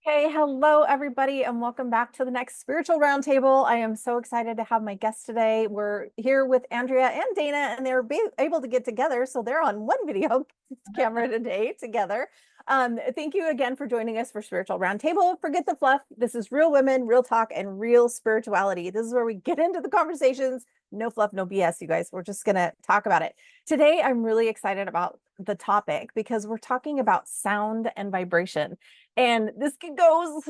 Hey, hello everybody, and welcome back to the next Spiritual Roundtable. I am so excited to have my guests today. We're here with Andrea and Dana, and they're able to get together, so they're on one video camera today together. Thank you again for joining us for Spiritual Roundtable. Forget the fluff. This is real women, real talk, and real spirituality. This is where we get into the conversations. No fluff, no BS, you guys. We're just going to talk about it. Today, I'm really excited about the topic because we're talking about sound and vibration. And this can go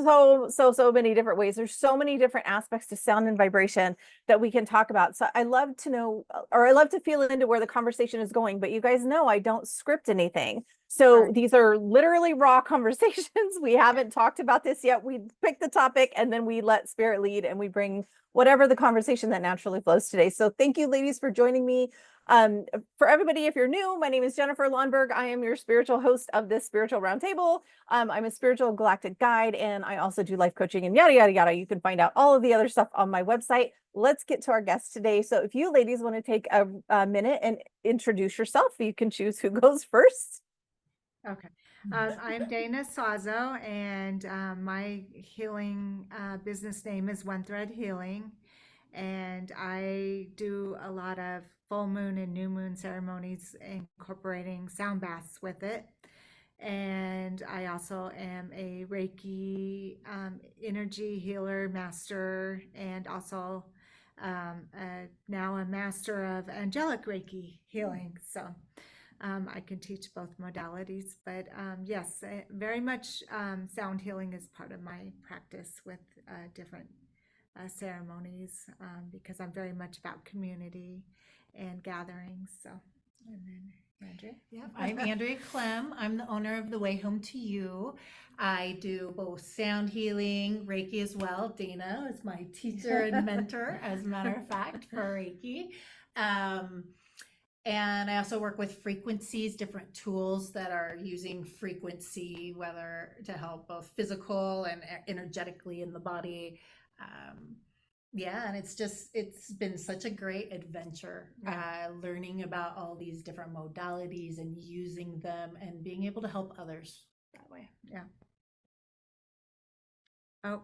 so many different ways. There's so many different aspects to sound and vibration that we can talk about. So I love to know, or I love to feel into where the conversation is going, but you guys know I don't script anything. So these are literally raw conversations. We haven't talked about this yet. We pick the topic and then we let spirit lead and we bring whatever the conversation that naturally flows today. So thank you, ladies, for joining me. For everybody, if you're new, my name is Jennifer Lonnberg. I am your spiritual host of this Spiritual Roundtable. I'm a spiritual galactic guide, and I also do life coaching and yada, yada, yada. You can find out all of the other stuff on my website. Let's get to our guest today. So if you ladies want to take a minute and introduce yourself, you can choose who goes first. Okay. I'm Dana Suazo, and my healing business name is One Thread Healing. And I do a lot of full moon and new moon ceremonies, incorporating sound baths with it. And I also am a Reiki energy healer master, and also now a master of angelic Reiki healing. So I can teach both modalities, but yes, very much sound healing is part of my practice with different ceremonies, because I'm very much about community and gatherings. So, and then Andrea. Yeah, I'm Andrea Clem. I'm the owner of The Way Home to You. I do both sound healing, Reiki as well. Dana is my teacher and mentor, as a matter of fact, for Reiki. Um, and I also work with frequencies, different tools that are using frequency, whether to help both physical and energetically in the body. Um, yeah, and it's been such a great adventure, learning about all these different modalities and using them and being able to help others that way. Yeah. Oh,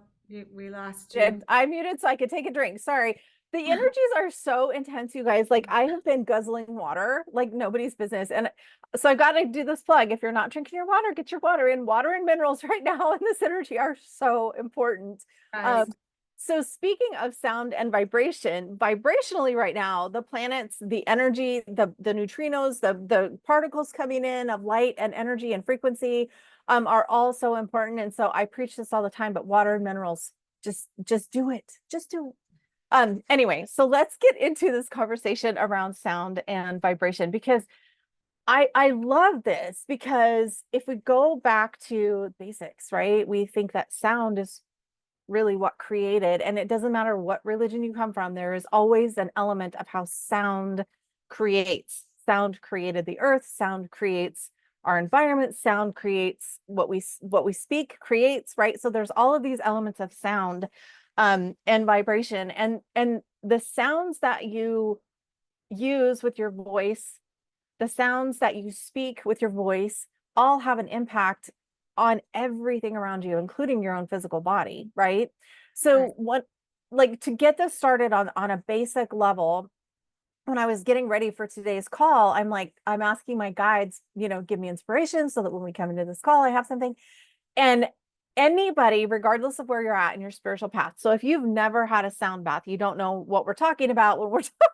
we lost you. I muted so I could take a drink. Sorry. The energies are so intense, you guys. Like, I have been guzzling water like nobody's business. And so I got to do this plug. If you're not drinking your water, get your water in. Water and minerals right now in this energy are so important. Right. So speaking of sound and vibration, vibrationally right now, the planets, the energy, the neutrinos, the particles coming in of light and energy and frequency are all so important. And so I preach this all the time, but water and minerals, just do it. Just do it. Anyway, so let's get into this conversation around sound and vibration, because I love this, because if we go back to basics, right? We think that sound is really what created, and it doesn't matter what religion you come from, there is always an element of how sound creates. Sound created the earth, sound creates our environment, sound creates what we speak creates, right? So there's all of these elements of sound and vibration, and the sounds that you use with your voice, the sounds that you speak with your voice, all have an impact on everything around you, including your own physical body, right? So what, like, to get this started on a basic level, when I was getting ready for today's call, I'm asking my guides, give me inspiration so that when we come into this call, I have something. And anybody, regardless of where you're at in your spiritual path. So if you've never had a sound bath, you don't know what we're talking about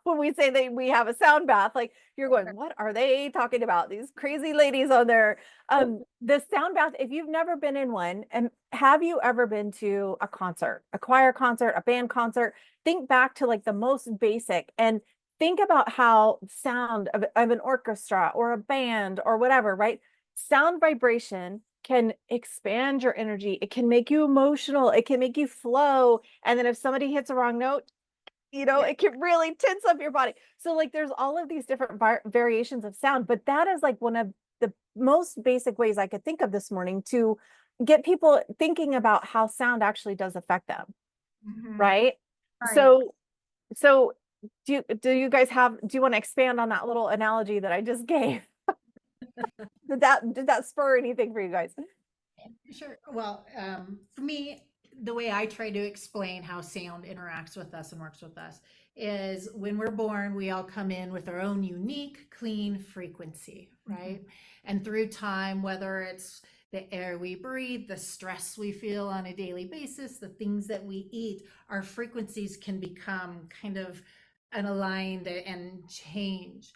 when we say that we have a sound bath. Like, you're going, what are they talking about? These crazy ladies on there. The sound bath, if you've never been in one, and have you ever been to a concert, a choir concert, a band concert? Think back to like the most basic and think about how sound of an orchestra or a band or whatever, right? Sound vibration can expand your energy. It can make you emotional. It can make you flow. And then if somebody hits a wrong note, it can really tense up your body. So like there's all of these different variations of sound, but that is like one of the most basic ways I could think of this morning to get people thinking about how sound actually does affect them. Mm-hmm. Right? So do you guys do you want to expand on that little analogy that I just gave? Did that spur anything for you guys? Sure. Well, for me, the way I try to explain how sound interacts with us and works with us is when we're born, we all come in with our own unique, clean frequency, right? And through time, whether it's the air we breathe, the stress we feel on a daily basis, the things that we eat, our frequencies can become kind of unaligned and change.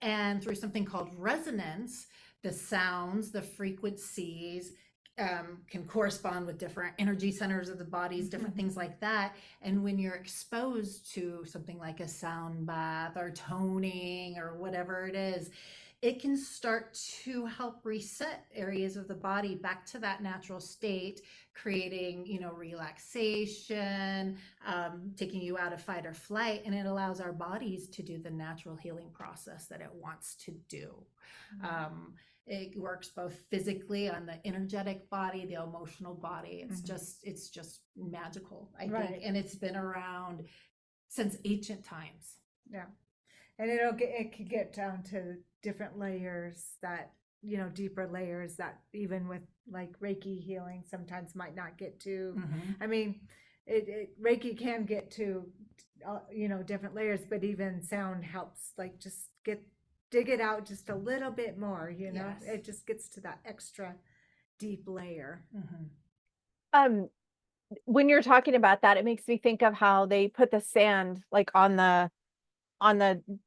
And through something called resonance, the sounds, the frequencies, can correspond with different energy centers of the bodies, different things like that. And when you're exposed to something like a sound bath or toning or whatever it is, it can start to help reset areas of the body back to that natural state, creating, relaxation, taking you out of fight or flight. And it allows our bodies to do the natural healing process that it wants to do. It works both physically on the energetic body, the emotional body. It's just magical, I think. And it's been around since ancient times. Yeah. And it could get down to different layers that, deeper layers that even with like Reiki healing sometimes might not get to. I mean, Reiki can get to, different layers, but even sound helps like just dig it out just a little bit more, Yes. it just gets to that extra deep layer. When you're talking about that, it makes me think of how they put the sand like on the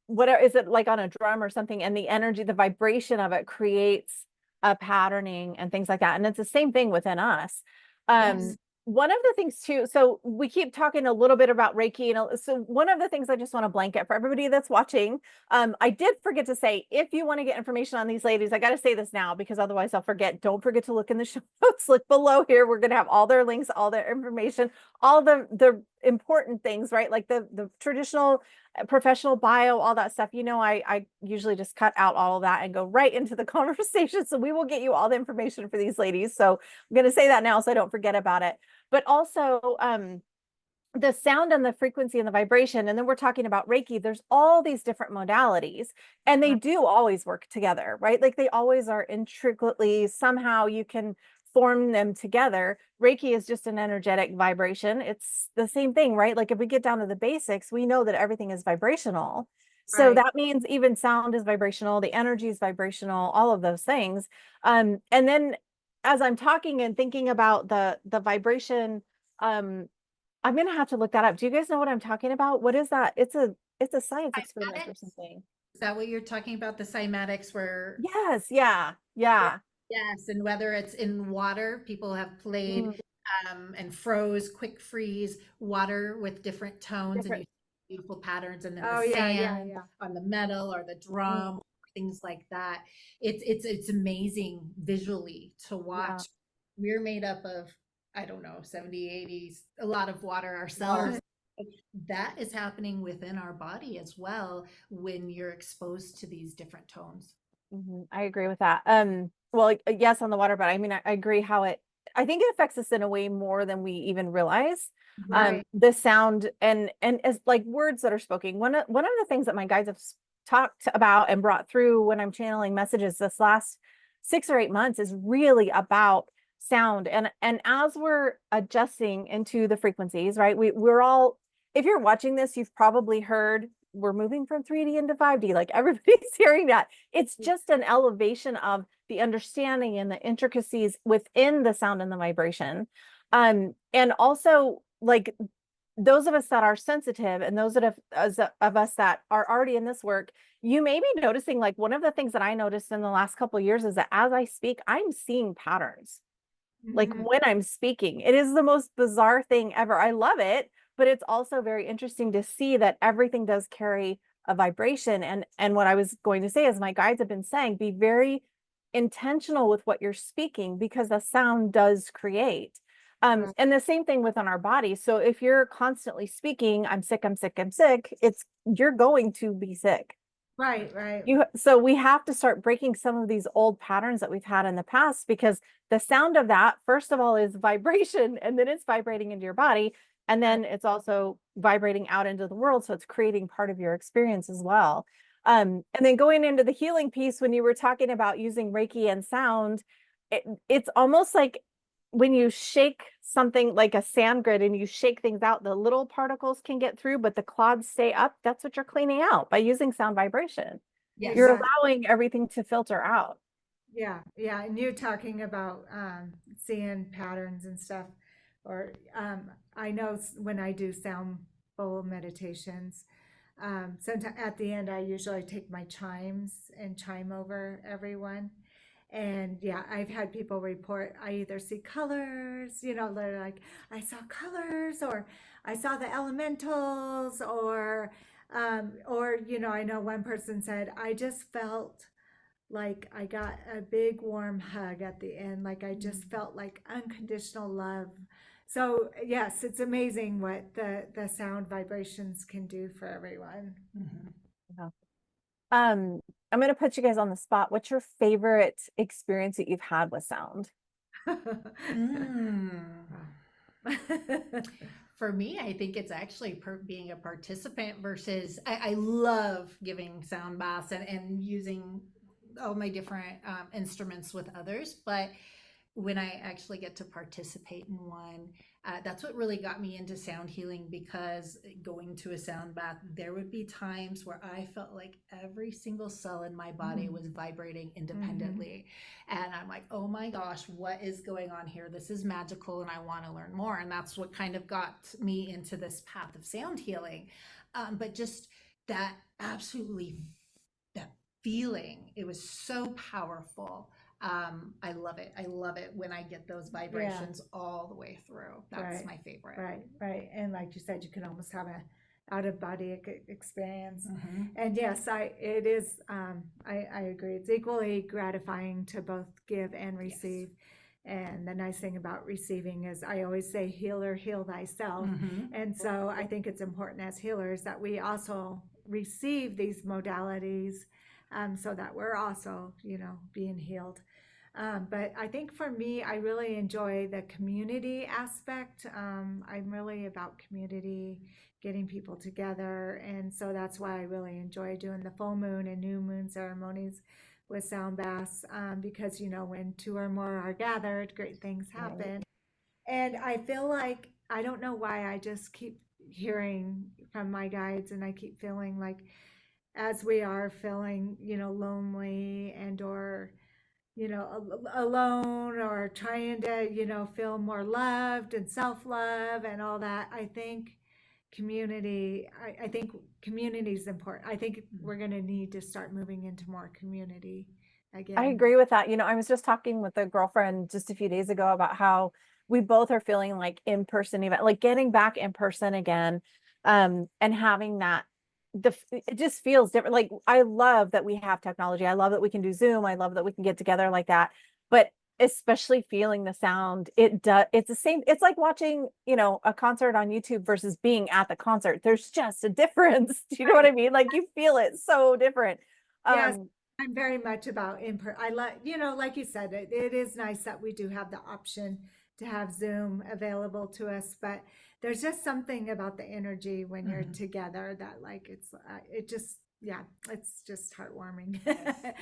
whatever, is it like on a drum or something, and the energy, the vibration of it creates a patterning and things like that. And it's the same thing within us. Yes. One of the things too, so we keep talking a little bit about Reiki, and so one of the things I just want to blanket for everybody that's watching, I did forget to say, if you want to get information on these ladies, I got to say this now because otherwise I'll forget. Don't forget to look in the show notes, look below here. We're going to have all their links, all their information, all the important things, right? Like the traditional professional bio, all that stuff. I usually just cut out all of that and go right into the conversation. So we will get you all the information for these ladies. So I'm going to say that now so I don't forget about it. But also, the sound and the frequency and the vibration, and then we're talking about Reiki, there's all these different modalities, and they do always work together, right? Like they always are intricately, somehow you can form them together. Reiki is just an energetic vibration. It's the same thing, right? Like if we get down to the basics, we know that everything is vibrational. So Right. that means even sound is vibrational, the energy is vibrational, all of those things. And then as I'm talking and thinking about the vibration, I'm gonna have to look that up. Do you guys know what I'm talking about? What is that? It's a science experiment or Cymatics? something. Is that what you're talking about? The cymatics where Yes, yeah, yeah, yeah. yes, and whether it's in water, people have played Mm, and froze, quick freeze water with different tones, and you different. see beautiful patterns, and then the Oh yeah, yeah, sand yeah. on the metal or the Mm, drum, things like that. It's amazing visually to yeah, watch. We're made up of, I don't know, 70, 80, a lot of water water. ourselves. That is happening within our body as well when you're exposed to these different tones. I agree with that. Well, like, yes, on the water, but I mean, I agree how I think it affects us in a way more than we even realize. Right. The sound and as like words that are spoken. One of the things that my guides have talked about and brought through when I'm channeling messages this last 6 or 8 months is really about sound. And as we're adjusting into the frequencies, right? We're all, if you're watching this, you've probably heard we're moving from 3D into 5D. Like everybody's hearing that. It's just an elevation of the understanding and the intricacies within the sound and the vibration. And also like those of us that are sensitive and those of us that are already in this work, you may be noticing like one of the things that I noticed in the last couple of years is that as I speak, I'm seeing patterns. Like when I'm speaking, it is the most bizarre thing ever. I love it, but it's also very interesting to see that everything does carry a vibration. And what I was going to say is my guides have been saying, be very intentional with what you're speaking because the sound does create. Right. And the same thing within our body. So if you're constantly speaking, I'm sick, I'm sick, I'm sick, you're going to be sick. Right, right. So we have to start breaking some of these old patterns that we've had in the past because the sound of that, first of all, is vibration, and then it's vibrating into your body, and then it's also vibrating out into the world. So it's creating part of your experience as well. And then going into the healing piece, when you were talking about using Reiki and sound, it's almost like when you shake something like a sand grid and you shake things out, the little particles can get through, but the clods stay up. That's what you're cleaning out by using sound vibration. Yes. You're Exactly. allowing everything to filter out. Yeah, yeah, and you talking about seeing patterns and stuff, or I know when I do sound bowl meditations, sometimes at the end I usually take my chimes and chime over everyone. And yeah, I've had people report I either see colors, they're like, I saw colors, or I saw the elementals, or I know one person said, I just felt like I got a big warm hug at the end. Like I just felt like unconditional love. So yes, it's amazing what the sound vibrations can do for everyone. Mhm. Yeah. I'm gonna put you guys on the spot. What's your favorite experience that you've had with sound? Mm. For me, I think it's actually being a participant versus I love giving sound baths and using all my different instruments with others. But when I actually get to participate in one, that's what really got me into sound healing, because going to a sound bath, there would be times where I felt like every single cell in my body was vibrating independently. And I'm like, oh my gosh, what is going on here? This is magical and I want to learn more. And that's what kind of got me into this path of sound healing. But just that absolutely, that feeling, it was so powerful. I love it. I love it when I get those vibrations all the way through. That's Right, my favorite. right. And like you said, you can almost have a out of body experience. Mm-hmm. And yes, it is. I agree. It's equally gratifying to both give and receive. And the nice thing about receiving is I always say, healer, heal thyself. Mm-hmm. And so I think it's important as healers that we also receive these modalities, so that we're also, being healed. But I think for me, I really enjoy the community aspect. I'm really about community, getting people together. And so that's why I really enjoy doing the full moon and new moon ceremonies with sound baths, because, when two or more are gathered, great things happen. And I feel like, I don't know why, I just keep hearing from my guides, and I keep feeling like as we are feeling, lonely and or alone, or trying to, feel more loved and self-love and all that. I think I think community is important. I think we're going to need to start moving into more community again. I agree with that. I was just talking with a girlfriend just a few days ago about how we both are feeling like in-person event, like getting back in person again, and having that it just feels different. Like I love that we have technology. I love that we can do Zoom. I love that we can get together like that. But especially feeling the sound, it's the same. It's like watching, a concert on YouTube versus being at the concert. There's just a difference. Do you know what I mean? Like you feel it so different. Yes, Um, I'm very much about I like, like you said, it is nice that we do have the option to have Zoom available to us, but there's just something about the energy when you're together that, like, it just, yeah, it's just heartwarming.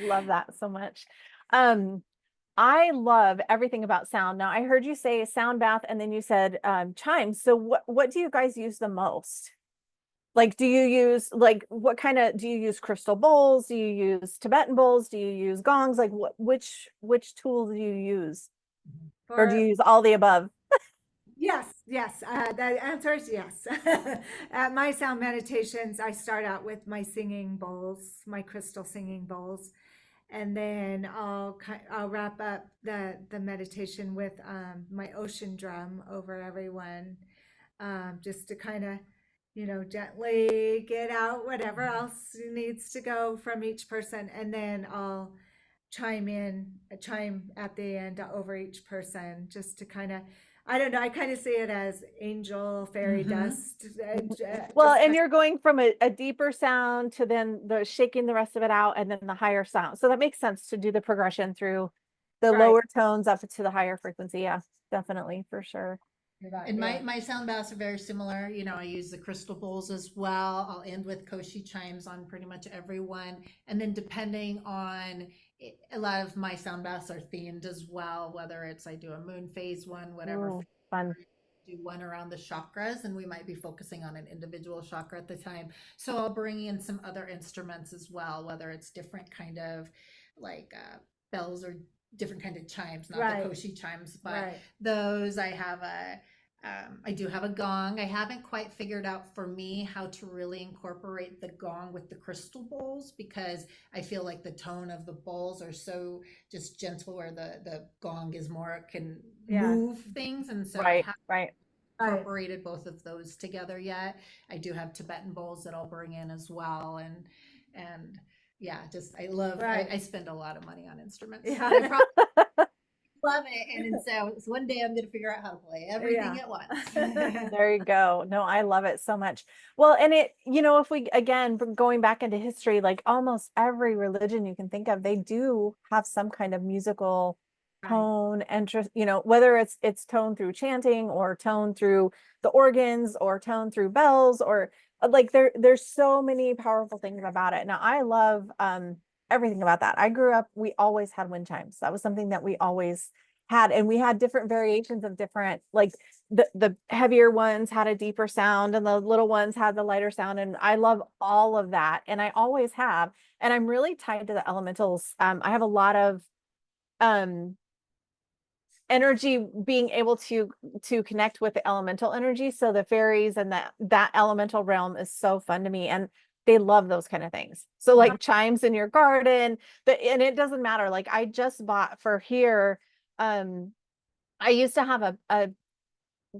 Love that so much. Um, I love everything about sound. Now, I heard you say sound bath, and then you said chimes. So what do you guys use the most? Like, do you use what kind of do you use crystal bowls? Do you use Tibetan bowls? Do you use gongs? Like which tool do you use? Or do For you use all the above? Yes, yes. The answer is yes. At my sound meditations, I start out with my singing bowls, my crystal singing bowls, and then I'll wrap up the meditation with my ocean drum over everyone, just to kind of, gently get out whatever else needs to go from each person, and then I'll chime at the end over each person, just to kind of, I don't know, I kind of see it as angel fairy dust, Well, just and kind you're going from a deeper sound to then the shaking the rest of it out and then the higher sound. So that makes sense to do the progression through the right. lower tones up to the higher frequency. Yeah, definitely, for sure. And my sound baths are very similar. I use the crystal bowls as well. I'll end with Koshi chimes on pretty much everyone. And then depending on a lot of my sound baths are themed as well, whether it's I do a moon phase one, whatever, Ooh, fun. do one around the chakras, and we might be focusing on an individual chakra at the time. So I'll bring in some other instruments as well, whether it's different kind of like bells or different kind of chimes, not Right. the koshi chimes, but Right. those. I do have a gong. I haven't quite figured out for me how to really incorporate the gong with the crystal bowls, because I feel like the tone of the bowls are so just gentle, where the gong is more, can Yeah. move things. And so I Right, have right. incorporated both of those together yet. I do have Tibetan bowls that I'll bring in as well. And yeah, just I love, Right. I spend a lot of money on instruments. Yeah. I probably love it. And so one day I'm going to figure out how to play everything Yeah. at once. There you go. No, I love it so much. Well, and it, if we, again, going back into history, like almost every religion you can think of, they do have some kind of musical Right. tone and, whether it's tone through chanting or tone through the organs or tone through bells, or like there's so many powerful things about it. Now, I love everything about that. I grew up, we always had wind chimes. That was something that we always had, and we had different variations of different, like the heavier ones had a deeper sound and the little ones had the lighter sound, and I love all of that, and I always have. And I'm really tied to the elementals. I have a lot of um energy, being able to connect with the elemental energy, so the fairies and that elemental realm is so fun to me, and they love those kind of things. So like chimes in your garden, and it doesn't matter, like I just bought for here, um I used to have a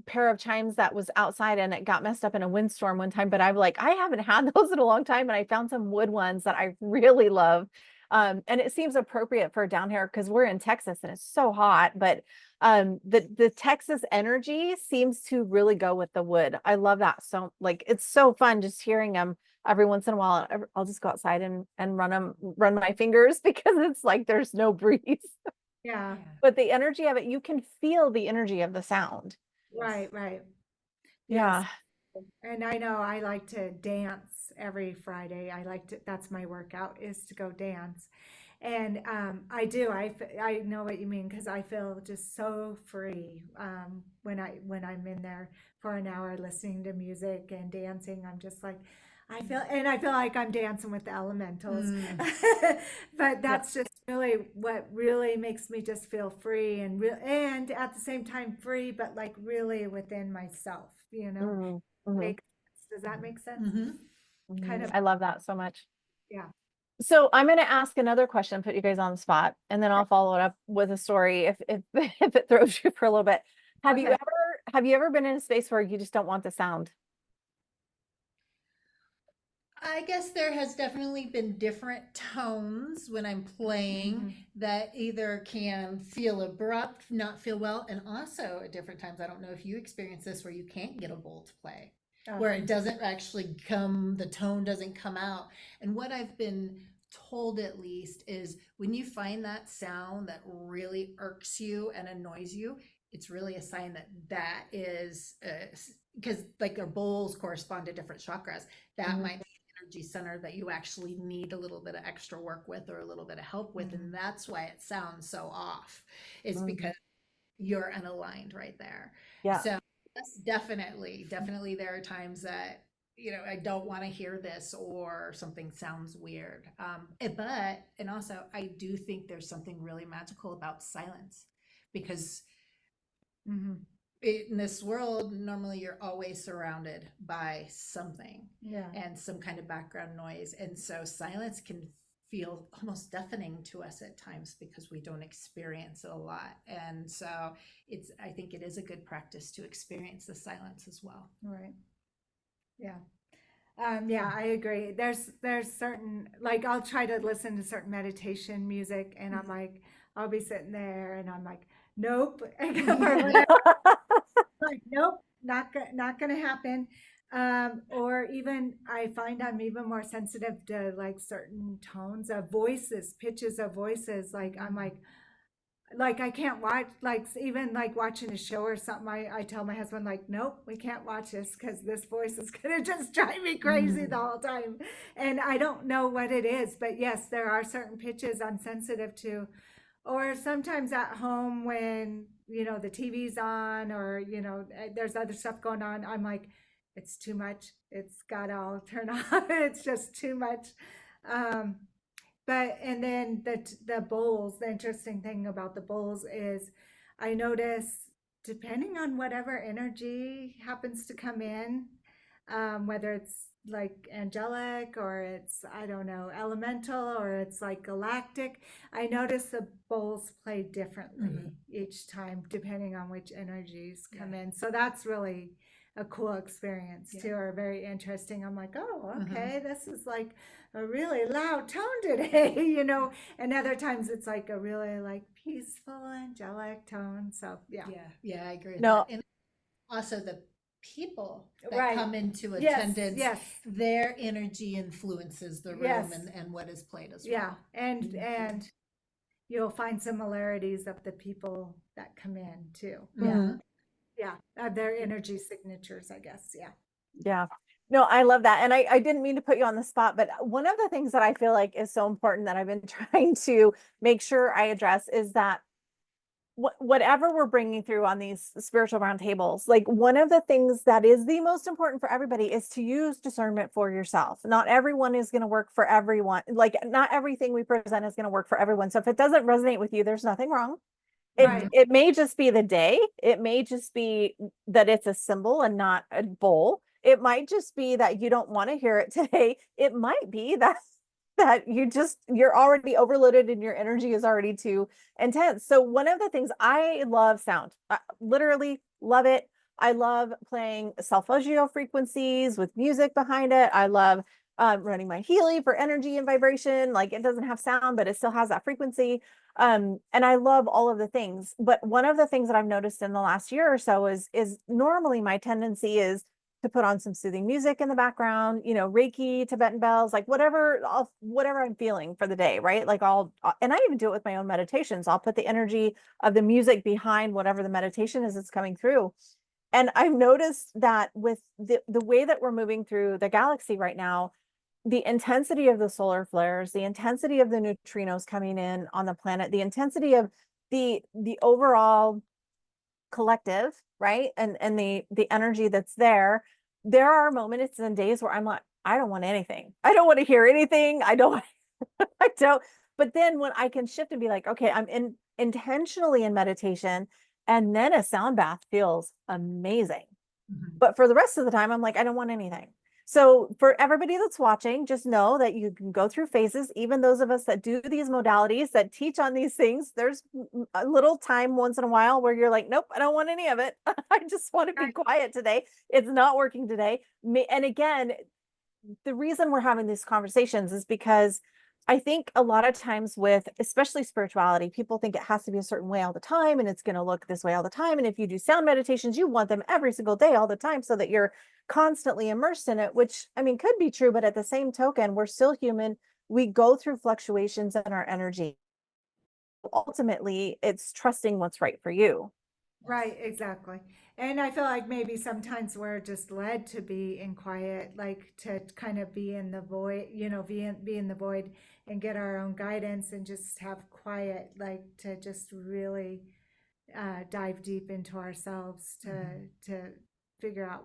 pair of chimes that was outside, and it got messed up in a windstorm one time, but I'm like, I haven't had those in a long time, and I found some wood ones that I really love. And it seems appropriate for down here because we're in Texas and it's so hot, but the Texas energy seems to really go with the wood. I love that. So like, it's so fun just hearing them every once in a while. I'll just go outside and run my fingers because it's like there's no breeze. Yeah. But the energy of it, you can feel the energy of the sound. Right. Right. Yes. Yeah. And I know I like to dance every Friday. That's my workout, is to go dance. And I do. I know what you mean, because I feel just so free when I'm in there for an hour listening to music and dancing. I'm just like, I feel like I'm dancing with the elementals. But that's just really what really makes me just feel free, and at the same time free, but like really within myself, Mhm, mhm, Make Does that make sense? Mm-hmm. Kind mhm. of, I love that so much. yeah. So I'm going to ask another question, put you guys on the spot, and then I'll follow it up with a story if if it throws you for a little bit. Okay. Have you ever been in a space where you just don't want the sound? I guess there has definitely been different tones when I'm playing that either can feel abrupt, not feel well, and also at different times, I don't know if you experience this, where you can't get a bowl to play, where it doesn't actually the tone doesn't come out. And what I've been told, at least, is when you find that sound that really irks you and annoys you, it's really a sign that is, because like their bowls correspond to different chakras. That Mhm, might energy center that you actually need a little bit of extra work with, or a little bit of help with. And that's why it sounds so off, is mhm. because you're unaligned right there. Yeah. So that's definitely there are times that, I don't want to hear this, or something sounds weird. And also I do think there's something really magical about silence, because in this world, normally you're always surrounded by something, Yeah. and some kind of background noise. And so silence can feel almost deafening to us at times, because we don't experience it a lot. And so I think it is a good practice to experience the silence as well. Right. Yeah. Yeah, I agree. There's certain, like, I'll try to listen to certain meditation music, and I'm like, I'll be sitting there and I'm like, nope. Like, nope, not gonna happen. Or even I find I'm even more sensitive to like certain tones of voices, pitches of voices. Like I'm like, like I can't watch, like even like watching a show or something. I tell my husband like, nope, we can't watch this because this voice is gonna just drive me crazy the whole time. And I don't know what it is, but yes, there are certain pitches I'm sensitive to. Or sometimes at home when the TV's on, or there's other stuff going on, I'm like, it's too much. It's gotta all turn off. It's just too much. Um, but and then the bowls, the interesting thing about the bowls is I notice depending on whatever energy happens to come in, whether it's like angelic or it's, I don't know, elemental or it's like galactic, I notice the bowls play differently each time depending on which energies come in. So that's really a cool experience too, or very interesting. I'm like, oh, okay, this is like a really loud tone today, and other times it's like a really like peaceful, angelic tone. So yeah. Yeah, I agree with No, that. And also the people that Right. come into Yes, attendance, yes, their energy influences the room Yes. and what is played as yeah, well. and you'll find similarities of the people that come in too. mhm. Yeah, their energy signatures, I guess. Yeah. Yeah. No, I love that. And I didn't mean to put you on the spot, but one of the things that I feel like is so important that I've been trying to make sure I address is that whatever we're bringing through on these spiritual roundtables, like one of the things that is the most important for everybody is to use discernment for yourself. Not everyone is going to work for everyone. Like not everything we present is going to work for everyone. So if it doesn't resonate with you, there's nothing wrong. Right. It may just be the day. It may just be that it's a symbol and not a bowl. It might just be that you don't want to hear it today. It might be that you're already overloaded and your energy is already too intense. So one of the things, I love sound. I literally love it. I love playing solfeggio frequencies with music behind it. I love running my Healy for energy and vibration. Like it doesn't have sound, but it still has that frequency. And I love all of the things. But one of the things that I've noticed in the last year or so is normally my tendency is to put on some soothing music in the background, Reiki, Tibetan bells, like whatever I'm feeling for the day, right? Like and I even do it with my own meditations. I'll put the energy of the music behind whatever the meditation is that's coming through. And I've noticed that with the way that we're moving through the galaxy right now, the intensity of the solar flares, the intensity of the neutrinos coming in on the planet, the intensity of the overall collective, right? And the energy that's there. There are moments and days where I'm like, I don't want anything. I don't want to hear anything. I don't I don't. But then when I can shift and be like, okay, I'm intentionally in meditation, and then a sound bath feels amazing. But for the rest of the time, I'm like, I don't want anything. So for everybody that's watching, just know that you can go through phases. Even those of us that do these modalities, that teach on these things, there's a little time once in a while where you're like, nope, I don't want any of it. I just want to be quiet today. It's not working today. And again, the reason we're having these conversations is because I think a lot of times with especially spirituality, people think it has to be a certain way all the time and it's going to look this way all the time. And if you do sound meditations, you want them every single day, all the time, so that you're constantly immersed in it, which I mean could be true, but at the same token, we're still human. We go through fluctuations in our energy. Ultimately, it's trusting what's right for you. Right, exactly. And I feel like maybe sometimes we're just led to be in quiet, like to kind of be in the void, be in the void and get our own guidance and just have quiet, like to just really dive deep into ourselves to figure out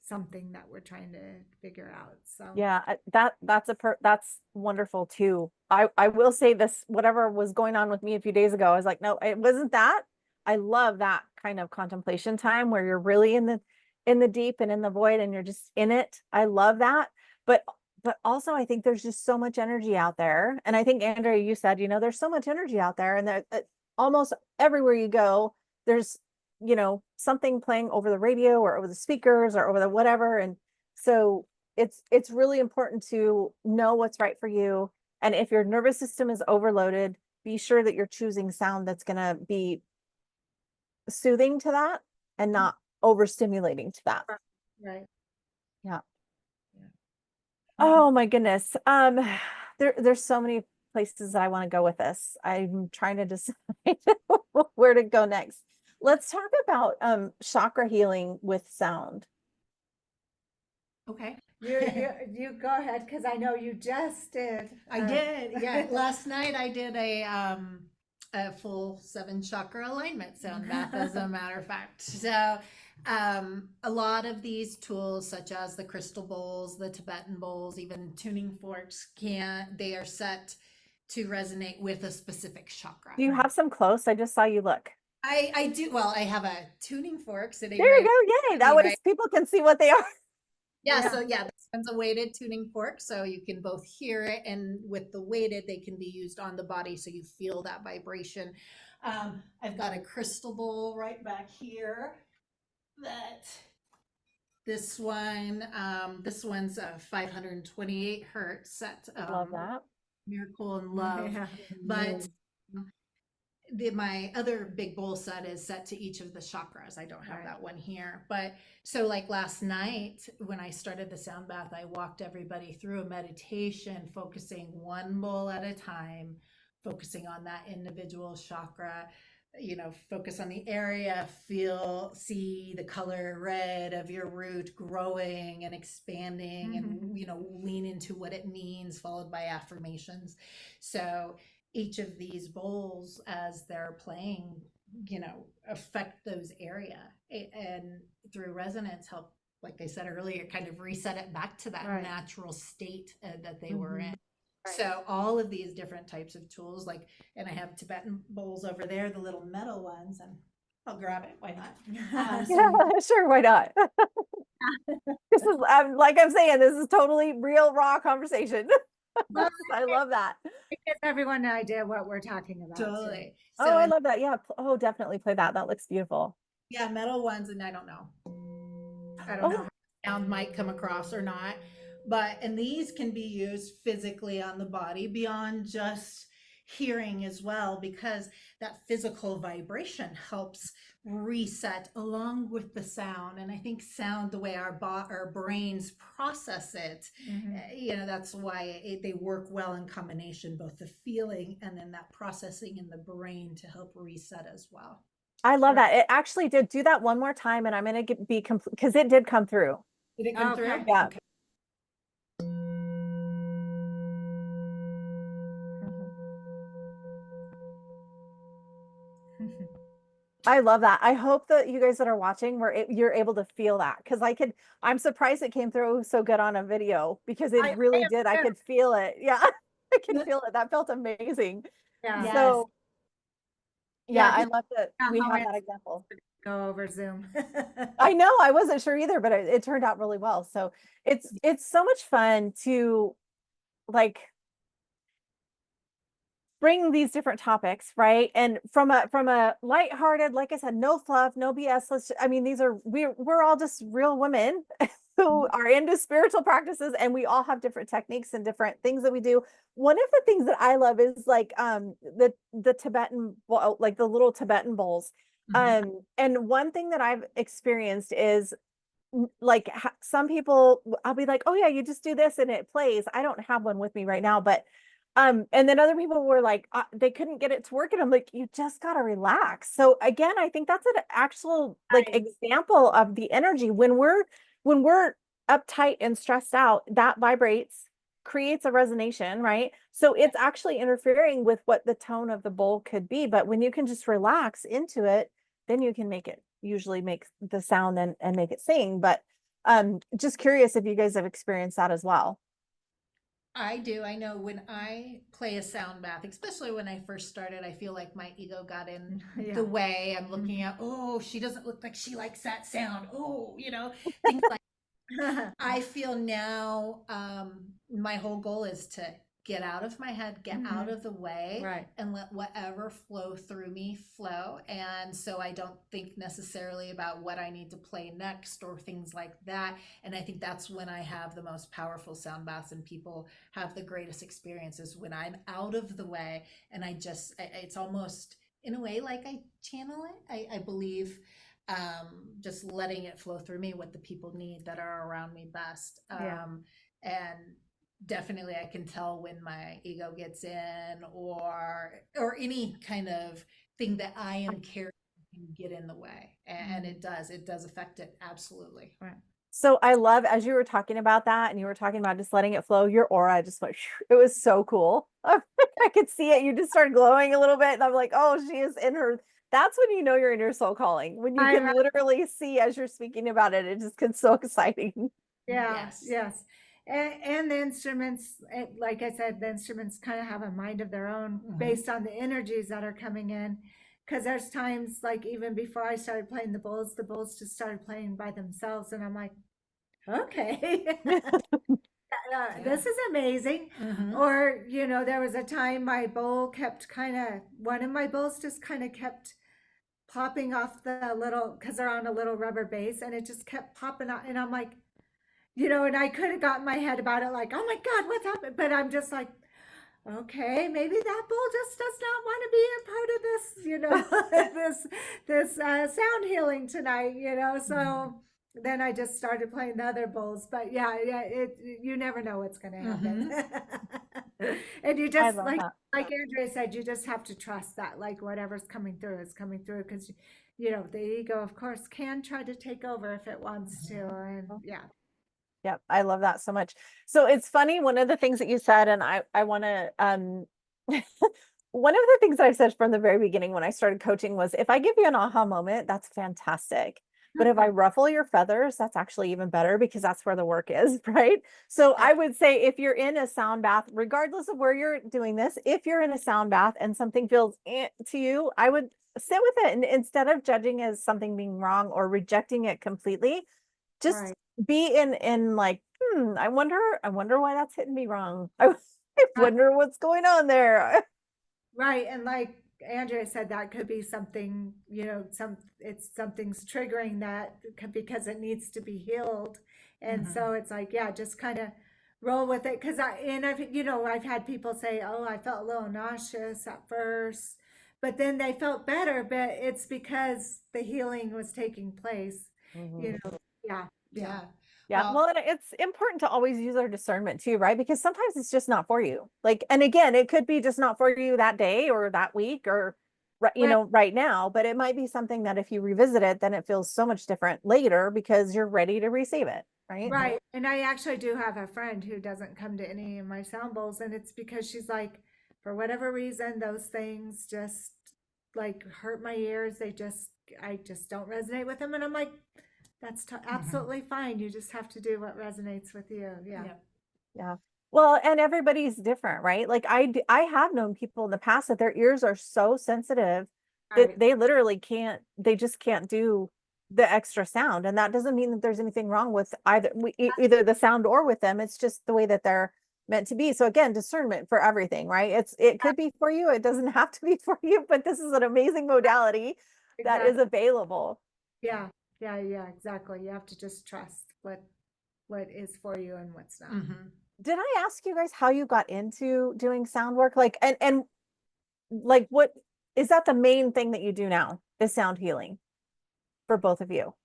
something that we're trying to figure out. So Yeah, that's wonderful too. I will say this, whatever was going on with me a few days ago, I was like, no, it wasn't that. I love that kind of contemplation time where you're really in the deep and in the void and you're just in it. I love that. But also I think there's just so much energy out there. And I think Andrea, you said, there's so much energy out there, and that almost everywhere you go, there's, something playing over the radio or over the speakers or over the whatever. And so it's really important to know what's right for you. And if your nervous system is overloaded, be sure that you're choosing sound that's going to be soothing to that and not overstimulating to that. right. Yeah. Yeah. Oh my goodness. There's so many places that I want to go with this. I'm trying to decide where to go next. Let's talk about chakra healing with sound. Okay. You go ahead, because I know you just did. I did. Yeah. Last night I did a full 7 chakra alignment sound bath, as a matter of fact. So a lot of these tools, such as the crystal bowls, the Tibetan bowls, even tuning forks, they are set to resonate with a specific chakra. Do you have some close? I just saw you look. I do. Well, I have a tuning fork sitting There you right. go. Yay. That way Right. people can see what they are. Yeah, so yeah, this one's a weighted tuning fork, so you can both hear it, and with the weighted, they can be used on the body, so you feel that vibration. I've got a crystal bowl right back here. That this one's 528 hertz set. Love that. Miracle and Love, Yeah. but my other big bowl set is set to each of the chakras. I don't have Right. that one here, but so like last night when I started the sound bath, I walked everybody through a meditation, focusing one bowl at a time, focusing on that individual chakra. Focus on the area, see the color red of your root growing and expanding, and lean into what it means, followed by affirmations. So each of these bowls, as they're playing, affect those area, and through resonance help, like I said earlier, kind of reset it back to that Right. natural state that they were in. Right. So all of these different types of tools, and I have Tibetan bowls over there, the little metal ones, and I'll grab it. Why not? Yeah, sure. Why not? This is, like I'm saying, this is totally real, raw conversation. I love that. It gives everyone an idea what we're talking about. Totally. Oh, I love that. Yeah. Oh, definitely play that. That looks beautiful. Yeah, metal ones, and I don't know Oh. how sound might come across or not, and these can be used physically on the body beyond just hearing as well, because that physical vibration helps reset along with the sound. And I think sound, the way our brains process it, that's why they work well in combination, both the feeling and then that processing in the brain to help reset as well. I love that. It actually did. Do that one more time, and I'm going to be complete, because it did come through. Did it come Okay. through? Yeah. Okay. I love that. I hope that you guys that are watching, you're able to feel that, because I'm surprised it came through so good on a video, because it really did. I could feel it. Yeah, I could feel it. That felt amazing. Yeah. So yeah, I just love that we how have it's- that example. Go over Zoom. I know, I wasn't sure either, but it turned out really well. So it's so much fun to like bring these different topics, right? And from a lighthearted, like I said, no fluff, no BS. We're all just real women who are into spiritual practices, and we all have different techniques and different things that we do. One of the things that I love is like the Tibetan, like the little Tibetan bowls. And one thing that I've experienced is like some people, I'll be like, oh yeah, you just do this and it plays. I don't have one with me right now, but and then other people were like, they couldn't get it to work, and I'm like, you just gotta relax. So again, I think that's an actual like example of the energy. When we're uptight and stressed out, that vibrates, creates a resonation, right? So it's actually interfering with what the tone of the bowl could be. But when you can just relax into it, then you can usually make the sound and make it sing. But just curious if you guys have experienced that as well. I do. I know when I play a sound bath, especially when I first started, I feel like my ego got in the way. I'm looking at, oh, she doesn't look like she likes that sound. Oh, things like I feel now my whole goal is to get out of my head, get out of the way, Right. and let whatever flow through me flow. And so I don't think necessarily about what I need to play next or things like that. And I think that's when I have the most powerful sound baths, and people have the greatest experiences when I'm out of the way, and it's almost in a way like I channel it. I believe just letting it flow through me, what the people need that are around me best. And definitely I can tell when my ego gets in, or any kind of thing that I am carrying can get in the way. And it does affect it. Absolutely. Right. So I love, as you were talking about that and you were talking about just letting it flow, your aura just went, it was so cool. I could see it. You just started glowing a little bit. And I'm like, oh, she is in her. That's when you know you're in your soul calling, when you I can know. literally see as you're speaking about it. It just gets so exciting. Yeah, Yes. yes. And the instruments, like I said, the instruments kind of have a mind of their own based on the energies that are coming in. Because there's times, like even before I started playing the bulls just started playing by themselves. And I'm like, okay, this is amazing. Or, there was a time my bowl kept one of my bowls just kind of kept popping off the little, because they're on a little rubber base, and it just kept popping out. And I'm like, and I could have gotten my head about it, like, oh my God, what's happened? But I'm just like, okay, maybe that bull just does not want to be a part of this, this sound healing tonight, So then I just started playing the other bowls. But yeah, you never know what's going to happen. And you I just love that. like Andrea said, you just have to trust that, like whatever's coming through is coming through, because the ego, of course, can try to take over if it wants to, and yeah. Yeah, I love that so much. So it's funny, one of the things that you said, and I want to one of the things that I've said from the very beginning when I started coaching was, if I give you an aha moment, that's fantastic. But if I ruffle your feathers, that's actually even better, because that's where the work is, right? So I would say, if you're in a sound bath, regardless of where you're doing this, if you're in a sound bath and something feels to you, I would sit with it, and instead of judging as something being wrong or rejecting it completely, just Right. be in like, I wonder why that's hitting me wrong. I wonder what's going on there. Right. And like Andrea said, that could be something, something's triggering that because it needs to be healed. And so it's like, yeah, just kind of roll with it. I've had people say, oh, I felt a little nauseous at first, but then they felt better, but it's because the healing was taking place, Mhm. yeah. Yeah. Yeah, Well, well, and it's important to always use our discernment too, right? Because sometimes it's just not for you. Like, and again, it could be just not for you that day or that week or Right. right now, but it might be something that if you revisit it, then it feels so much different later because you're ready to receive it, right? Right. And I actually do have a friend who doesn't come to any of my sound bowls, and it's because she's like, for whatever reason, those things just like hurt my ears. I just don't resonate with them. And I'm like, that's absolutely fine. You just have to do what resonates with you. Yeah. yeah. Yeah. Well, and everybody's different, right? Like I have known people in the past that their ears are so sensitive that Right. they literally they just can't do the extra sound. And that doesn't mean that there's anything wrong with either the sound or with them. It's just the way that they're meant to be. So again, discernment for everything, right? It could be for you. It doesn't have to be for you, but this is an amazing modality that is Exactly. available. Yeah. Yeah. Yeah. Exactly. You have to just trust what is for you and what's not. Did I ask you guys how you got into doing sound work? Like, and like, what is that the main thing that you do now, is sound healing for both of you?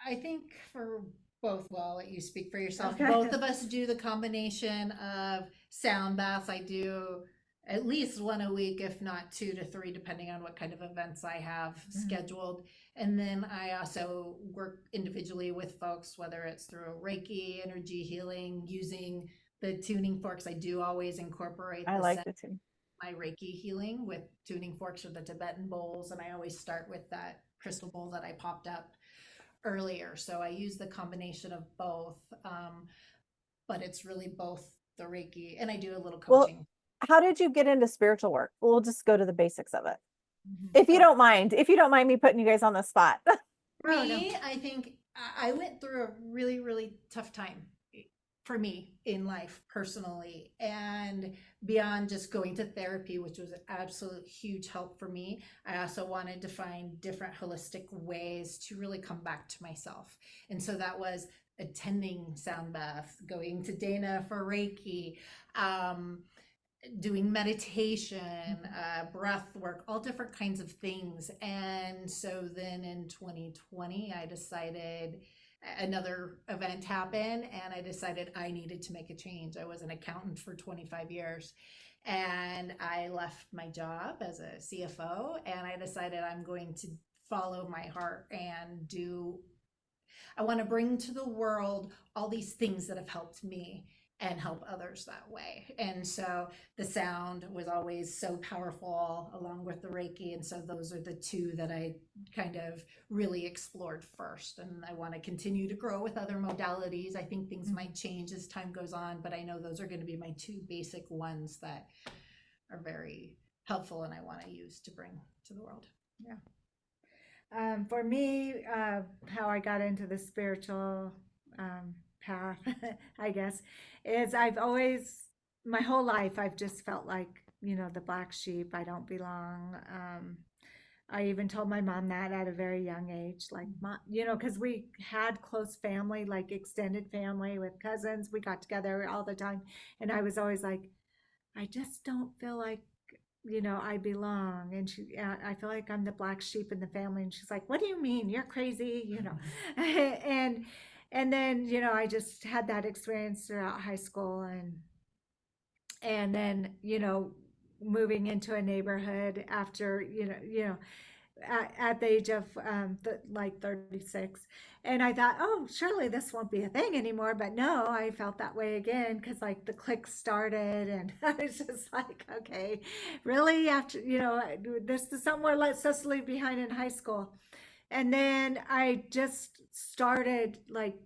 I think for both, well, I'll let you speak for yourself. Okay. Both of us do the combination of sound baths. I do at least one a week, if not 2 to 3, depending on what kind of events I have scheduled. And then I also work individually with folks, whether it's through Reiki, energy healing, using the tuning forks. I do always incorporate I the like the two. my Reiki healing with tuning forks or the Tibetan bowls. And I always start with that crystal bowl that I popped up earlier. So I use the combination of both, but it's really both the Reiki, and I do a little Well, coaching. how did you get into spiritual work? We'll just go to the basics of it. If you don't mind me putting you guys on the spot. Me, I think I went through a really, really tough time for me in life personally, and beyond just going to therapy, which was an absolute huge help for me, I also wanted to find different holistic ways to really come back to myself. And so that was attending sound bath, going to Dana for Reiki, doing meditation, breath work, all different kinds of things. And so then in 2020, I decided, another event happen, and I decided I needed to make a change. I was an accountant for 25 years, and I left my job as a CFO, and I decided I'm going to follow my heart and I want to bring to the world all these things that have helped me and help others that way. And so the sound was always so powerful along with the Reiki. And so those are the two that I kind of really explored first. And I want to continue to grow with other modalities. I think things might change as time goes on, but I know those are going to be my two basic ones that are very helpful and I want to use to bring to the world. Yeah. For me, how I got into the spiritual path, I guess, is I've always, my whole life, I've just felt like, the black sheep. I don't belong. I even told my mom that at a very young age, like, because we had close family, like extended family with cousins. We got together all the time. And I was always like, I just don't feel like I belong. And I feel like I'm the black sheep in the family. And she's like, what do you mean? You're crazy, and then, I just had that experience throughout high school and then, moving into a neighborhood after, at the age of like 36. And I thought, oh, surely this won't be a thing anymore. But no, I felt that way again because like the click started and I was just like, okay, really? After, this is somewhere let's us leave behind in high school. And then I just started like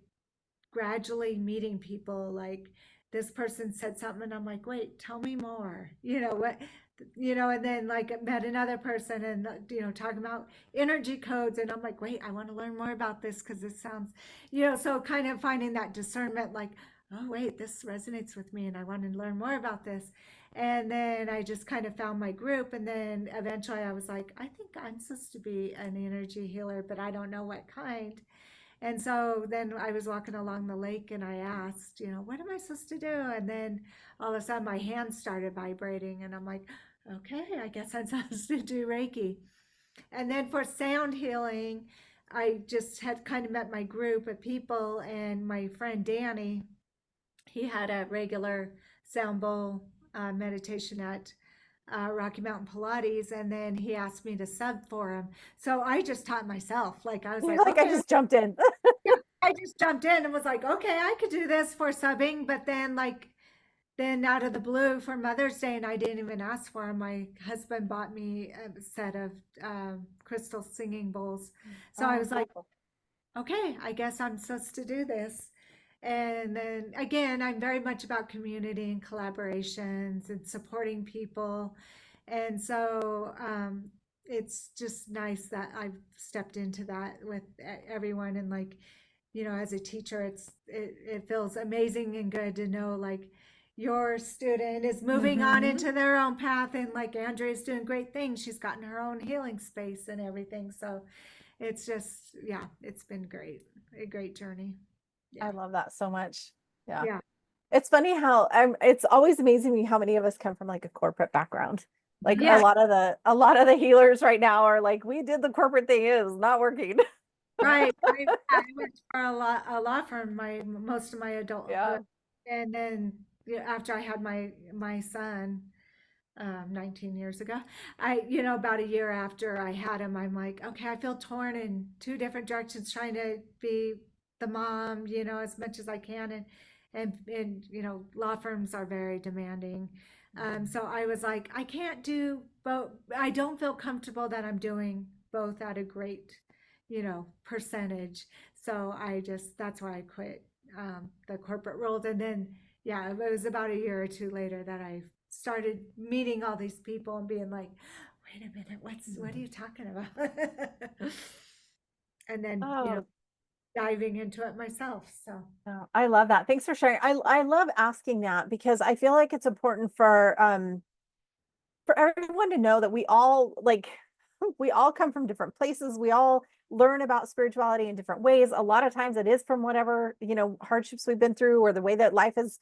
gradually meeting people. Like this person said something and I'm like, wait, tell me more. And then like met another person and talking about energy codes and I'm like, wait, I want to learn more about this because this sounds, so kind of finding that discernment, like, oh wait, this resonates with me and I want to learn more about this. And then I just kind of found my group, and then eventually I was like, I think I'm supposed to be an energy healer, but I don't know what kind. And so then I was walking along the lake and I asked, what am I supposed to do? And then all of a sudden my hands started vibrating and I'm like, okay, I guess I'm supposed to do Reiki. And then for sound healing, I just had kind of met my group of people, and my friend Danny, he had a regular sound bowl meditation at Rocky Mountain Pilates, and then he asked me to sub for him. So I just taught myself. Like I was like, okay. I just jumped in. I just jumped in and was like, okay, I could do this for subbing. But then out of the blue for Mother's Day, and I didn't even ask for him, my husband bought me a set of crystal singing bowls. So I was like, okay, I guess I'm supposed to do this. And then again, I'm very much about community and collaborations and supporting people. And so it's just nice that I've stepped into that with everyone. And like, as a teacher, it feels amazing and good to know like your student is moving on into their own path, and like Andrea's doing great things. She's gotten her own healing space and everything. So it's just, yeah, it's been great. A great journey. Yeah. I love that so much. Yeah. Yeah. It's funny how it's always amazing me how many of us come from like a corporate background. Like Yeah. a lot of the healers right now are like, we did the corporate thing, it is not working. Right. I worked for a law firm most of my adulthood. Yeah. And then after I had my son 19 years ago, about a year after I had him, I'm like, okay, I feel torn in two different directions, trying to be the mom, as much as I can. And law firms are very demanding. So I was like, I can't do both. I don't feel comfortable that I'm doing both at a great, percentage. So that's why I quit the corporate world. And then, yeah, it was about a year or two later that I started meeting all these people and being like, wait a minute, what are you talking about? And then, diving into it myself. So I love that. Thanks for sharing. I love asking that because I feel like it's important for everyone to know that we all come from different places. We all learn about spirituality in different ways. A lot of times it is from whatever, hardships we've been through or the way that life has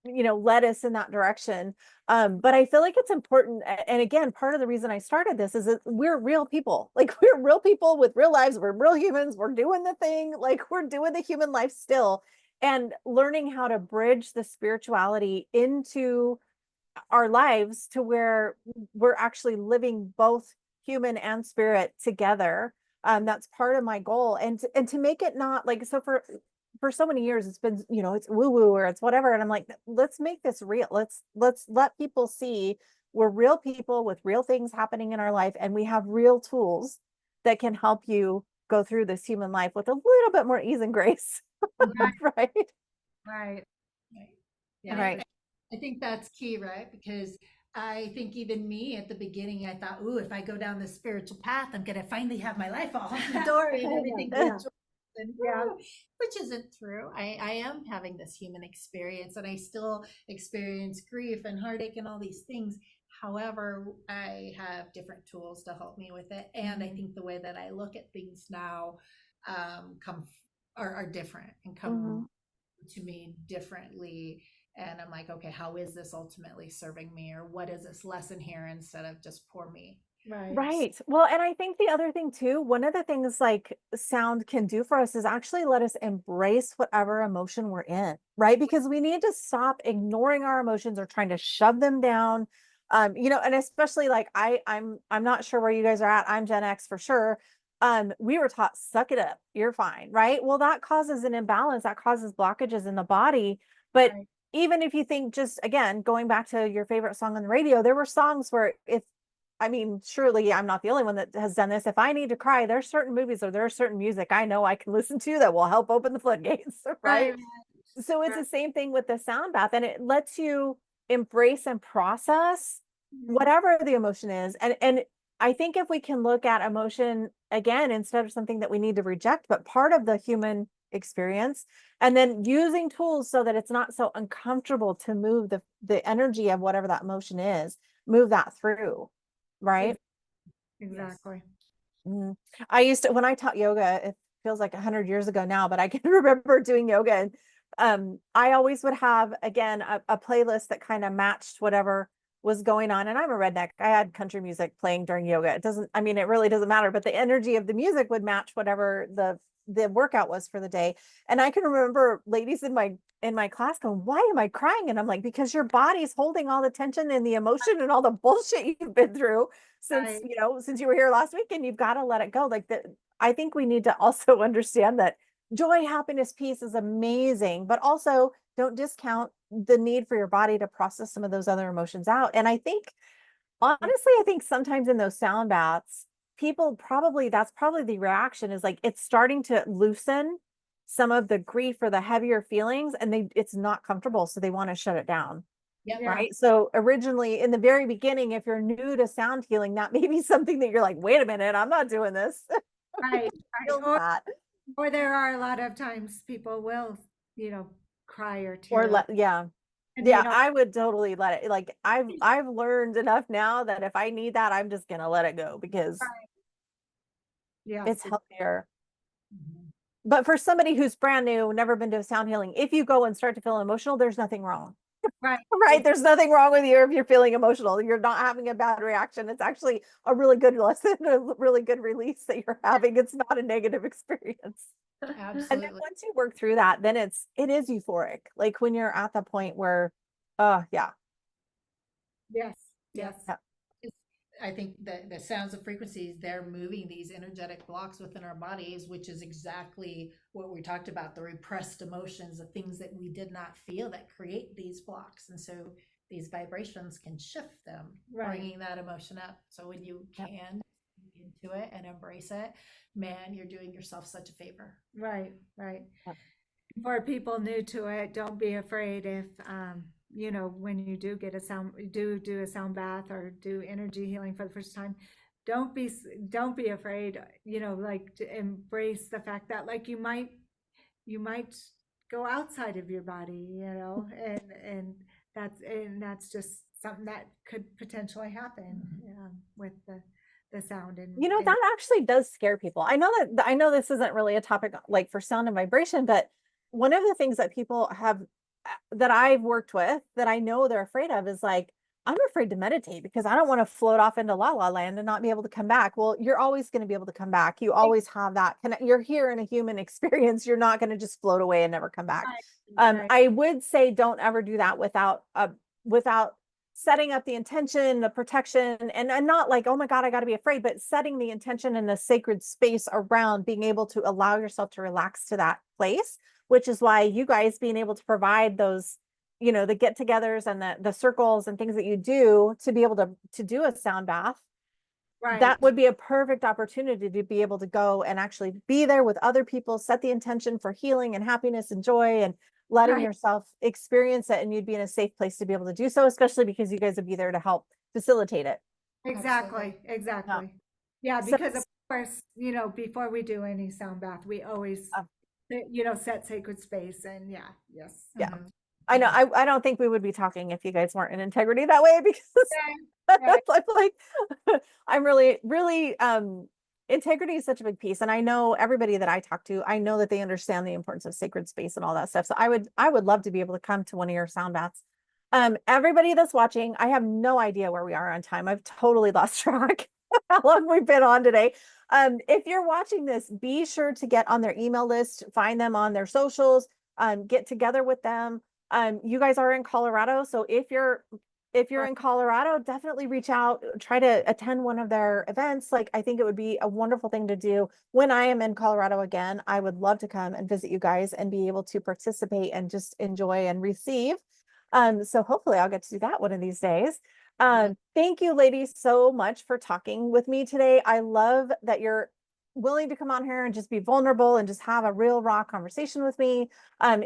led us in that direction. But I feel like it's important. And again, part of the reason I started this is that we're real people. Like we're real people with real lives. We're real humans. We're doing the thing. Like we're doing the human life still, and learning how to bridge the spirituality into our lives to where we're actually living both human and spirit together. That's part of my goal. And to make it not like, so for so many years it's been, it's woo woo or it's whatever, and I'm like, let's make this real. Let's let people see we're real people with real things happening in our life, and we have real tools that can help you go through this human life with a little bit more ease and grace. Right. Right. Right. Right. Yeah, Right. I think that's key, right? Because I think even me at the beginning, I thought, ooh, if I go down this spiritual path, I'm gonna finally have my life all hunky-dory and everything Yeah. goes and Yeah. which isn't true. I am having this human experience and I still experience grief and heartache and all these things. However, I have different tools to help me with it. And I think the way that I look at things now come are different and Mhm. come to me differently. And I'm like, okay, how is this ultimately serving me, or what is this lesson here instead of just poor me? Right. Right. Well, and I think the other thing too, one of the things like sound can do for us is actually let us embrace whatever emotion we're in, right? Because we need to stop ignoring our emotions or trying to shove them down. And especially like I'm not sure where you guys are at. I'm Gen X for sure. We were taught suck it up, you're fine, right? Well, that causes an imbalance, that causes blockages in the body. But Right. even if you think, just again, going back to your favorite song on the radio, there were songs where if I mean, surely I'm not the only one that has done this. If I need to cry, there's certain movies or there's certain music I know I can listen to that will help open the floodgates, right? Right. So it's Right. the same thing with the sound bath, and it lets you embrace and process Mhm. whatever the emotion is. And I think if we can look at emotion again instead of something that we need to reject, but part of the human experience, and then using tools so that it's not so uncomfortable to move the energy of whatever that emotion is, move that through, right? Ex- Exactly. Mhm. I used to, when I taught yoga, it feels like 100 years ago now, but I can remember doing yoga, and I always would have again a playlist that kind of matched whatever was going on. And I'm a redneck. I had country music playing during yoga. It doesn't, I mean, it really doesn't matter, but the energy of the music would match whatever the workout was for the day. And I can remember ladies in my class going, "Why am I crying?" And I'm like, "Because your body's holding all the tension and the emotion and all the bullshit you've been through since Right. since you were here last week, and you've got to let it go." Like that, I think we need to also understand that joy, happiness, peace is amazing, but also don't discount the need for your body to process some of those other emotions out. And I think, Yeah. honestly, I think sometimes in those sound baths, people probably, that's probably the reaction, is like it's starting to loosen some of the grief or the heavier feelings, and it's not comfortable, so they want to shut it down. Yep. Yeah. Right. So originally in the very beginning, if you're new to sound healing, that may be something that you're like, wait a minute, I'm not doing this. Right. Right. Feel that. Or there are a lot of times people will, you know, cry or Or tear up, let, yeah. and they Yeah, don't. I would totally let it, like I've learned enough now that if I need that, I'm just gonna let it go because Right. Yes. it's healthier. Mhm. But for somebody who's brand new, never been to sound healing, if you go and start to feel emotional, there's nothing wrong. Right. Right? There's nothing wrong with you if you're feeling emotional. You're not having a bad reaction. It's actually a really good lesson, a really good release that you're having. It's not a negative experience. And then Absolutely. once you work through that, then it is euphoric. Like when you're at the point where, yeah, Yes. Yep. Yes. yeah, It's, I think the sounds of frequencies, they're moving these energetic blocks within our bodies, which is exactly what we talked about, the repressed emotions, the things that we did not feel that create these blocks. And so these vibrations can shift them, Right. bringing that emotion up. So when you yeah. can get into it and embrace it, man, you're doing yourself such a favor. Right. Right. Yeah. For people new to it, don't be afraid if, when you do get a sound, do a sound bath or do energy healing for the first time, don't be afraid, like to embrace the fact that like you might go outside of your body, and that's just something that could potentially happen, with the sound and That actually does scare people. I know this isn't really a topic like for sound and vibration, but one of the things that people have that I've worked with that I know they're afraid of is like, I'm afraid to meditate because I don't want to float off into la la land and not be able to come back. Well, you're always going to be able to come back. You always have that connect. You're here in a human experience. You're not going to just float away and never come back. Right. I would say don't ever do that without setting up the intention, the protection, and not like, oh my God, I got to be afraid, but setting the intention in the sacred space around being able to allow yourself to relax to that place, which is why you guys being able to provide those, the get-togethers and the circles and things that you do to be able to do a sound bath. Right. That would be a perfect opportunity to be able to go and actually be there with other people, set the intention for healing and happiness and joy and letting Right. yourself experience it. And you'd be in a safe place to be able to do so, especially because you guys would be there to help facilitate it. Exactly. Absolutely. Exactly. Yeah, So, because of course, before we do any sound bath, we always, uh, set sacred space and yeah, yes. yeah, Mhm. I know. I don't think we would be talking if you guys weren't in integrity that way, because Right. I'm like, I'm really, really, integrity is such a big piece. And I know everybody that I talk to, I know that they understand the importance of sacred space and all that stuff. So I would love to be able to come to one of your sound baths. Everybody that's watching, I have no idea where we are on time. I've totally lost track how long we've been on today. If you're watching this, be sure to get on their email list, find them on their socials, get together with them. You guys are in Colorado, so if you're in Colorado, definitely reach out, try to attend one of their events. Like, I think it would be a wonderful thing to do. When I am in Colorado again, I would love to come and visit you guys and be able to participate and just enjoy and receive. So hopefully I'll get to do that one of these days. Thank you, ladies, so much for talking with me today. I love that you're willing to come on here and just be vulnerable and just have a real raw conversation with me.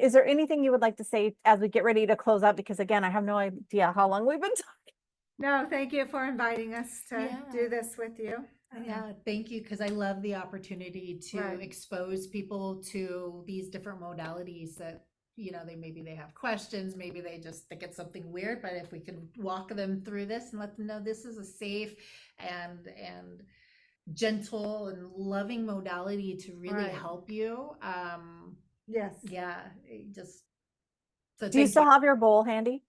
Is there anything you would like to say as we get ready to close up? Because again, I have no idea how long we've been talking. No, thank you for inviting us to Yeah. do this with you. Yeah, thank you, because I love the opportunity to Right. expose people to these different modalities that, they have questions, maybe they just think it's something weird, but if we can walk them through this and let them know this is a safe and gentle and loving modality to really Right. help you. Yes. Yeah, it just so Do you thank still you. have your bowl handy?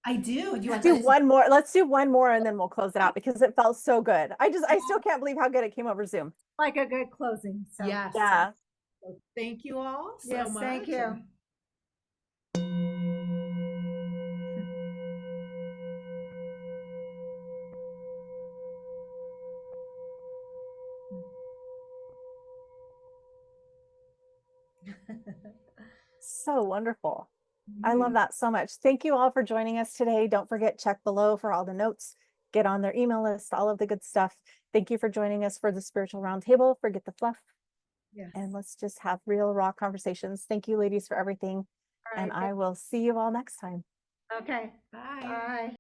I do. Do you Let's want do this? one more. Let's do one more and then we'll close it out because it felt so good. I still can't believe how good it came over Zoom. Like a good closing. So Yes. Yeah. So thank you all so yes, much. thank you. So wonderful. I love that so much. Thank you all for joining us today. Don't forget, check below for all the notes, get on their email list, all of the good stuff. Thank you for joining us for the spiritual roundtable. Forget the fluff Yes. and let's just have real raw conversations. Thank you, ladies, for everything. All And right. I will see you all next time. Okay. Bye. Bye.